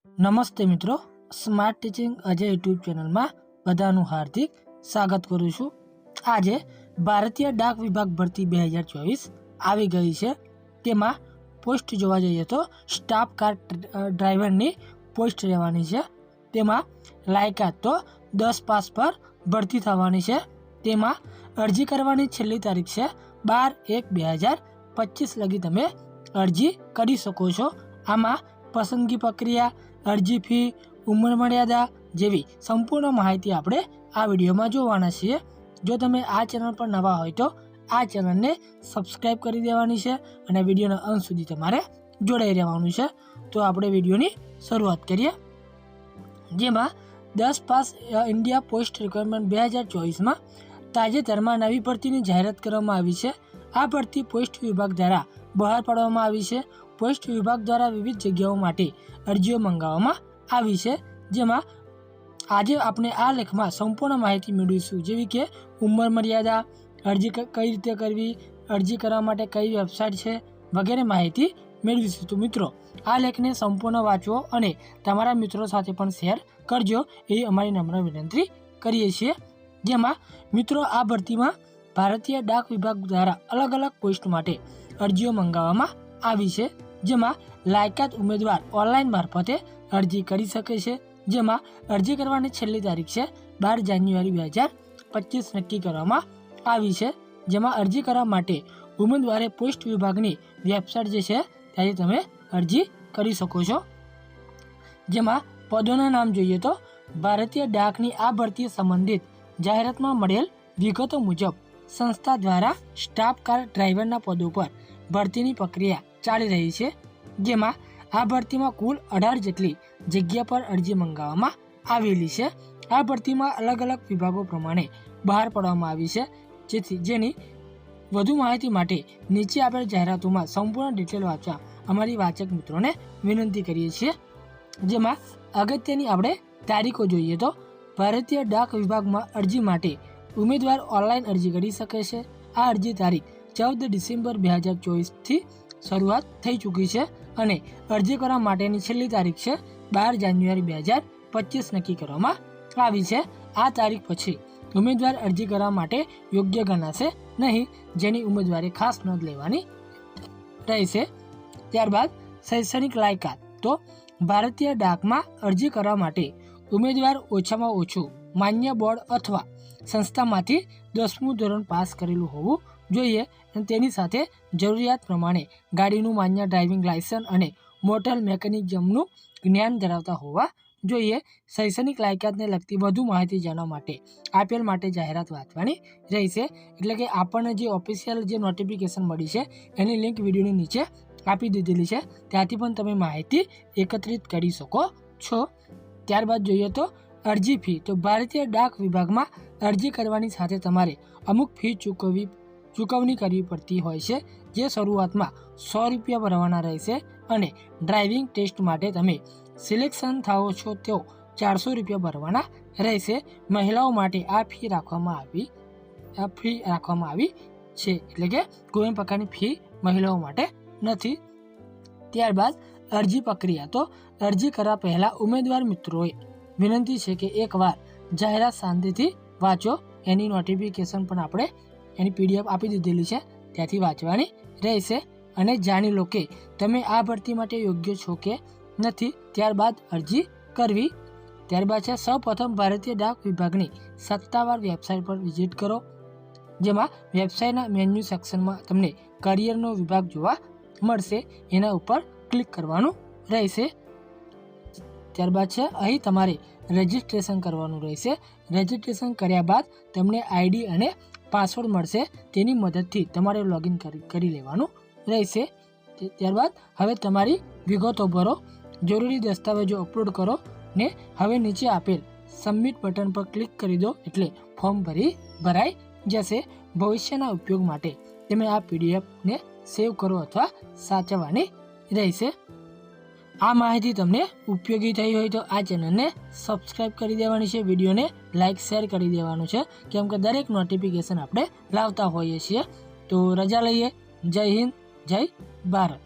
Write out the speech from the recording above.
નમસ્તે મિત્રો, smart teaching Ajay YouTube ચેનલમાં બધાનું હાર્દિક સ્વાગત કરું છું। આજે ભારતીય ડાક વિભાગ ભરતી 2024 આવી ગઈ છે। તેમાં પોસ્ટ જોવા જઈએ તો સ્ટાફ કાર ડ્રાઈવરની પોસ્ટ રહેવાની છે। તેમાં લાયકાત તો 10 પાસ પર ભરતી થવાની છે। તેમાં અરજી કરવાની છેલ્લી તારીખ છે 12/1/2025 લગી તમે અરજી કરી શકો છો। આમાં પસંદગી પ્રક્રિયા, અરજી ફી, ઉંમર મર્યાદા જેવી સંપૂર્ણ માહિતી આપણે આ વિડીયોમાં જોવાના છીએ। જો તમે આ ચેનલ પર નવા હોય તો આ ચેનલને સબસ્ક્રાઈબ કરી દેવાની છે અને વિડીયોના અંત સુધી તમારે જોડાઈ રહેવાનું છે। તો આપણે વિડીયોની શરૂઆત કરીએ, જેમાં 10 પાસ ઇન્ડિયા પોસ્ટ રિક્વાયરમેન્ટ 2024માં તાજેતરમાં નવી ભરતીની જાહેરાત કરવામાં આવી છે। આ ભરતી પોસ્ટ વિભાગ દ્વારા બહાર પાડવામાં આવી છે। પોસ્ટ વિભાગ દ્વારા વિવિધ જગ્યાઓ માટે અરજીઓ મંગાવવામાં આવી છે, જેમાં આજે આપણે આ લેખમાં સંપૂર્ણ માહિતી મેળવીશું, જેવી કે ઉંમર મર્યાદા, અરજી કઈ રીતે કરવી, અરજી કરવા માટે કઈ વેબસાઇટ છે વગેરે માહિતી મેળવીશું। તો મિત્રો, આ લેખને સંપૂર્ણ વાંચવો અને તમારા મિત્રો સાથે પણ શેર કરજો એવી અમારી નમ્ર વિનંતી કરીએ છીએ। જેમાં મિત્રો, આ ભરતીમાં ભારતીય ડાક વિભાગ દ્વારા અલગ અલગ પોસ્ટ માટે અરજીઓ મંગાવવામાં આવી છે, જેમાં લાયકાત ઉમેદવાર ઓનલાઈન મારફતે અરજી કરી શકે છે। જેમાં અરજી કરવાની છેલ્લી તારીખ છે 12 જાન્યુઆરી 2025 નક્કી કરવામાં આવી છે। જેમાં અરજી કરવા માટે ઉમેદવારે પોસ્ટ વિભાગની વેબસાઇટ જે છે ત્યાંથી તમે અરજી કરી શકો છો। જેમાં પદોના નામ જોઈએ તો ભારતીય ડાકની આ ભરતી સંબંધિત જાહેરાતમાં મળેલ વિગતો મુજબ સંસ્થા દ્વારા સ્ટાફ કાર ડ્રાઈવરના પદો પર ભરતીની પ્રક્રિયા ચાલી રહી છે। જેમાં આ ભરતીમાં કુલ 18 જેટલી જગ્યા પર અરજી મંગાવવામાં આવેલી છે। આ ભરતીમાં અલગ અલગ વિભાગો પ્રમાણે બહાર પાડવામાં આવી છે, જેની વધુ માહિતી માટે નીચે આપેલ જાહેરાતોમાં સંપૂર્ણ ડિટેલ વાંચવા અમારી વાચક મિત્રોને વિનંતી કરીએ છીએ। જેમાં અગત્યની આપણે તારીખો જોઈએ તો ભારતીય ડાક વિભાગમાં અરજી માટે ઉમેદવાર ઓનલાઈન અરજી કરી શકે છે। આ અરજી તારીખ 14 ડિસેમ્બર 2024થી શરૂઆત થઈ ચૂકી છે અને અરજી કરવા માટેની છેલ્લી તારીખ છે 12 જાન્યુઆરી 2025 નક્કી કરવામાં આવી છે। આ તારીખ પછી ઉમેદવાર અરજી કરવા માટે યોગ્ય ગણાશે નહીં, જેની ઉમેદવારે ખાસ નોંધ લેવાની રહેશે। ત્યારબાદ શૈક્ષણિક લાયકાત તો ભારતીય ડાકમાં અરજી કરવા માટે ઉમેદવાર ઓછામાં ઓછું માન્ય બોર્ડ અથવા સંસ્થામાંથી 10મું ધોરણ પાસ કરેલું હોવું જોઈએ અને તેની સાથે જરૂરિયાત પ્રમાણે ગાડીનું માન્ય ડ્રાઇવિંગ લાયસન્સ અને મોટર મિકેનિઝમનું જ્ઞાન ધરાવતા હોવા જોઈએ। શૈક્ષણિક લાયકાતને લગતી વધુ માહિતી જાણવા માટે આપેલ માટે જાહેરાત વાંચવાની રહેશે। એટલે કે આપણને જે ઓફિશિયલ જે નોટિફિકેશન મળી છે એની લિંક વિડીયોની નીચે આપી દીધેલી છે, ત્યાંથી પણ તમે માહિતી એકત્રિત કરી શકો છો। ત્યારબાદ જોઈએ તો અરજી ફી, તો ભારતીય ડાક વિભાગમાં અરજી કરવાની સાથે તમારે અમુક ફી ચૂકવણી કરવી પડતી હોય છે, જે શરૂઆતમાં 100 રૂપિયા ભરવાના રહેશે અને ડ્રાઇવિંગ ટેસ્ટ માટે તમે સિલેક્શન થાઓ છો તો 400 રૂપિયા ભરવાના રહેશે। મહિલાઓ માટે આ ફી રાખવામાં આવી છે, એટલે કે કોઈ પ્રકારની ફી મહિલાઓ માટે નથી। ત્યારબાદ અરજી પ્રક્રિયા, તો અરજી કરવા પહેલાં ઉમેદવાર મિત્રોએ વિનંતી છે કે એકવાર જાહેરાત શાંતિથી વાંચો। એની નોટિફિકેશન પણ આપણે એની PDF આપી દીધેલી છે, ત્યાંથી વાંચવાની રહેશે અને જાણી લો કે તમે આ ભરતી માટે યોગ્ય છો કે નથી, ત્યારબાદ અરજી કરવી। ત્યારબાદ છે સૌપ્રથમ ભારતીય ડાક વિભાગની સત્તાવાર વેબસાઇટ પર વિઝિટ કરો। જેમાં વેબસાઇટના મેન્યુ સેક્શનમાં તમને કરિયરનો વિભાગ જોવા મળશે, એના ઉપર ક્લિક કરવાનું રહેશે। ત્યારબાદ છે અહીં તમારે રજિસ્ટ્રેશન કરવાનું રહેશે। રજિસ્ટ્રેશન કર્યા બાદ તમને ID અને પાસવર્ડ મળશે, તેની મદદથી તમારે લોગિન કરી લેવાનું રહેશે। ત્યારબાદ હવે તમારી વિગતો ભરો, જરૂરી દસ્તાવેજો અપલોડ કરો ને હવે નીચે આપેલ સબમિટ બટન પર ક્લિક કરી દો, એટલે ફોર્મ ભરાઈ જશે। ભવિષ્યના ઉપયોગ માટે તમે આ PDFને સેવ કરો અથવા સાચવવાની રહેશે। આ માહિતી તમને ઉપયોગી થઈ હોય તો આ ચેનલને સબસ્ક્રાઈબ કરી દેવાની છે, વિડીયોને લાઇક શેર કરી દેવાનું છે, કેમ કે દરેક નોટિફિકેશન આપણે લાવતા હોઈએ છીએ। તો રજા લઈએ। જય હિન્દ, જય ભારત।